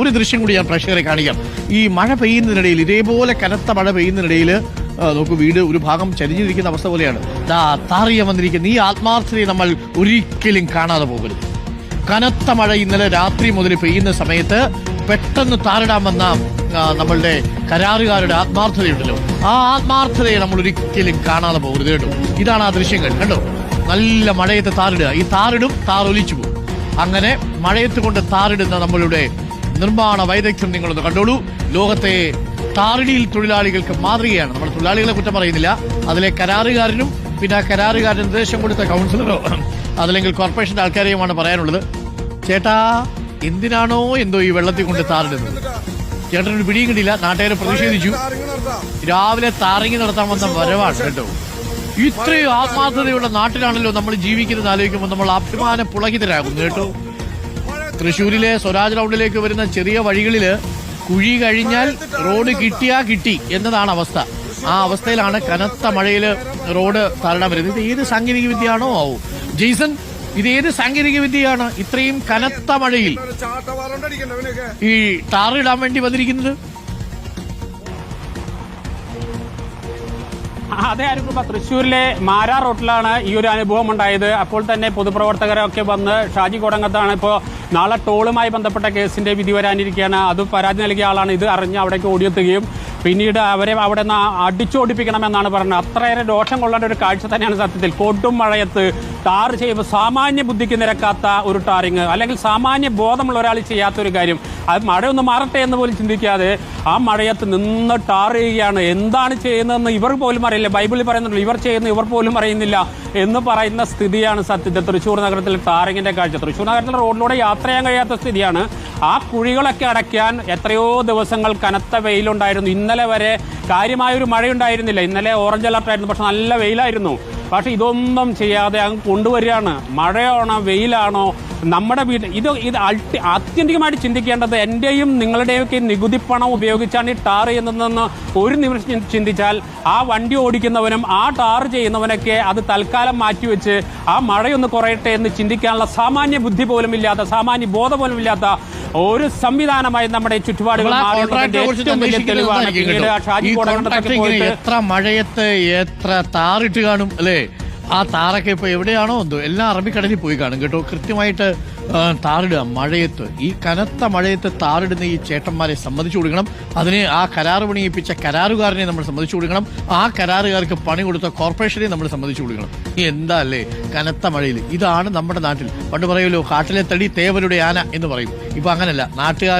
ഒരു ദൃശ്യം കൂടി ഞാൻ പ്രേക്ഷകരെ കാണിക്കാം. ഈ മഴ പെയ്യുന്നതിനിടയിൽ, ഇതേപോലെ കനത്ത മഴ പെയ്യുന്നതിനിടയിൽ നോക്കൂ, വീട് ഒരു ഭാഗം ചരിഞ്ഞിരിക്കുന്ന അവസ്ഥ പോലെയാണ്. താറിയ വന്നിരിക്കുന്ന ഈ ആത്മാർത്ഥതയെ നമ്മൾ ഒരിക്കലും കാണാതെ പോകരുത്. കനത്ത മഴ ഇന്നലെ രാത്രി മുതൽ പെയ്യുന്ന സമയത്ത് പെട്ടെന്ന് താറിടാൻ വന്ന നമ്മളുടെ കരാറുകാരുടെ ആത്മാർത്ഥതയുണ്ടല്ലോ, ആ ആത്മാർത്ഥതയെ നമ്മൾ ഒരിക്കലും കാണാതെ പോകരുത് കേട്ടോ. ഇതാണ് ആ ദൃശ്യങ്ങൾ കണ്ടോ. നല്ല മഴയത്ത് താറിടുക, ഈ താറിടും, താറൊലിച്ചു പോകും. അങ്ങനെ മഴയത്ത് കൊണ്ട് താറിടുന്ന നമ്മളുടെ നിർമ്മാണ വൈദഗ്ധ്യം നിങ്ങളൊന്ന് കണ്ടോളൂ. ലോകത്തെ താറിടിയിൽ തൊഴിലാളികൾക്ക് മാതൃകയാണ്. നമ്മൾ തൊഴിലാളികളെ കുറ്റം പറയുന്നില്ല, അതിലെ കരാറുകാരനും പിന്നെ ആ കരാറുകാരന് നിർദ്ദേശം കൊടുത്ത കൗൺസിലറോ അതല്ലെങ്കിൽ കോർപ്പറേഷന്റെ ആൾക്കാരെയുമാണ് പറയാനുള്ളത്. ചേട്ടാ, എന്തിനാണോ എന്തോ ഈ വെള്ളത്തിൽ കൊണ്ട് താറിടുന്നത്? ചേട്ടനൊരു പിടിയും കിട്ടിയില്ല. നാട്ടുകാരെ പ്രതിഷേധിച്ചു. രാവിലെ താറിങ്ങി നടത്താൻ വന്ന വരവാണ് കേട്ടോ. ഇത്രയും ആത്മാർത്ഥതയുള്ള നാട്ടിലാണല്ലോ നമ്മൾ ജീവിക്കുന്നത് ആലോചിക്കുമ്പോൾ നമ്മൾ അഭിമാന പുളകിതരാകുന്നു കേട്ടോ. തൃശ്ശൂരിലെ സ്വരാജ് റൗണ്ടിലേക്ക് വരുന്ന ചെറിയ വഴികളില് കുഴി കഴിഞ്ഞാൽ റോഡ് കിട്ടിയാ കിട്ടി എന്നതാണ് അവസ്ഥ. ആ അവസ്ഥയിലാണ് കനത്ത മഴയില് റോഡ് താറിടാൻ വരുന്നത്. ഇത് ഏത് സാങ്കേതിക വിദ്യയാണോ ആവോ ജെയ്സൺ, ഇത് ഏത് സാങ്കേതിക വിദ്യയാണ് ഇത്രയും കനത്ത മഴയിൽ ഈ ടാറിടാൻ വേണ്ടി വന്നിരിക്കുന്നത്? അതെ ആയിരിക്കും. തൃശ്ശൂരിലെ മാരാ റോട്ടിലാണ് ഈ ഒരു അനുഭവം ഉണ്ടായത്. അപ്പോൾ തന്നെ പൊതുപ്രവർത്തകരൊക്കെ വന്ന് ഷാജി കോടങ്ങത്താണ് ഇപ്പോൾ നാളെ ടോളുമായി ബന്ധപ്പെട്ട കേസിന്റെ വിധി വരാനിരിക്കുകയാണ്. അത് പരാതി നൽകിയ ആളാണ്. ഇത് അറിഞ്ഞ് അവിടേക്ക് ഓടിയെത്തുകയും പിന്നീട് അവരെ അവിടെ നിന്ന് അടിച്ചോടിപ്പിക്കണമെന്നാണ് പറഞ്ഞത്. അത്രയേറെ ദോഷം കൊള്ളേണ്ട ഒരു കാഴ്ച തന്നെയാണ് സത്യത്തിൽ. കൊടും മഴയത്ത് ടാർ ചെയ്യുമ്പോൾ സാമാന്യ ബുദ്ധിക്ക് നിരക്കാത്ത ഒരു ടാറിങ്, അല്ലെങ്കിൽ സാമാന്യ ബോധമുള്ള ഒരാൾ ചെയ്യാത്തൊരു കാര്യം. അത് മഴയൊന്ന് മാറട്ടെ എന്ന് പോലും ചിന്തിക്കാതെ ആ മഴയത്ത് നിന്ന് ടാർ ചെയ്യുകയാണ്. എന്താണ് ചെയ്യുന്നതെന്ന് ഇവർ പോലും അറിയില്ല. ബൈബിളിൽ പറയുന്നുള്ളൂ, ഇവർ ചെയ്യുന്ന ഇവർ പോലും അറിയുന്നില്ല എന്ന് പറയുന്ന സ്ഥിതിയാണ് സത്യത്തിൽ തൃശ്ശൂർ നഗരത്തിൽ ടാറിങ്ങിന്റെ കാഴ്ച. തൃശ്ശൂർ നഗരത്തിലെ റോഡിലൂടെ യാത്ര ചെയ്യാൻ കഴിയാത്ത സ്ഥിതിയാണ്. ആ കുഴികളൊക്കെ അടയ്ക്കാൻ എത്രയോ ദിവസങ്ങൾ കനത്ത വെയിലുണ്ടായിരുന്നു. ഇന്നലെ വരെ കാര്യമായൊരു മഴയുണ്ടായിരുന്നില്ല. ഇന്നലെ ഓറഞ്ച് അലർട്ടായിരുന്നു, പക്ഷെ നല്ല വെയിലായിരുന്നു. പക്ഷെ ഇതൊന്നും ചെയ്യാതെ അങ്ങ് കൊണ്ടുവരികയാണ്. മഴയാണോ വെയിലാണോ നമ്മുടെ വീട് ഇത് ആത്യന്തികമായിട്ട് ചിന്തിക്കേണ്ടത് എന്റെയും നിങ്ങളുടെയൊക്കെ നികുതി പണം ഉപയോഗിച്ചാണ് ഈ ടാർ ചെയ്യുന്നതെന്ന് ഒരു നിമിഷം ചിന്തിച്ചാൽ ആ വണ്ടി ഓടിക്കുന്നവനും ആ ടാർ ചെയ്യുന്നവനൊക്കെ അത് തൽക്കാലം മാറ്റിവെച്ച് ആ മഴയൊന്ന് കുറയട്ടെ എന്ന് ചിന്തിക്കാനുള്ള സാമാന്യ ബുദ്ധി പോലും ഇല്ലാത്ത, സാമാന്യ ബോധം പോലും ഇല്ലാത്ത ഒരു സംവിധാനമായി നമ്മുടെ ചുറ്റുപാടുകൾ എത്ര മഴയത്ത് എത്ര താറിട്ട് കാണും അല്ലേ? ആ താറൊക്കെ ഇപ്പൊ എവിടെയാണോ എന്തോ എല്ലാം അറബിക്കടലിൽ പോയി കാണും കേട്ടോ. കൃത്യമായിട്ട് താറിടുക മഴയത്ത്. ഈ കനത്ത മഴയത്ത് താറിടുന്ന ഈ ചേട്ടന്മാരെ സമ്മതിച്ചു കൊടുക്കണം. അതിന് ആ കരാറ് പണിയിപ്പിച്ച കരാറുകാരനെ നമ്മൾ സമ്മതിച്ചു കൊടുക്കണം. ആ കരാറുകാർക്ക് പണി കൊടുത്ത കോർപ്പറേഷനെ നമ്മൾ സമ്മതിച്ചു കൊടുക്കണം. എന്താ അല്ലേ കനത്ത മഴയിൽ. ഇതാണ് നമ്മുടെ നാട്ടിൽ. പണ്ട് പറയുമല്ലോ, കാട്ടിലെ തടി തേവരുടെ ആന എന്ന് പറയും. ഇപ്പൊ അങ്ങനല്ല, നാട്ടുകാരുടെ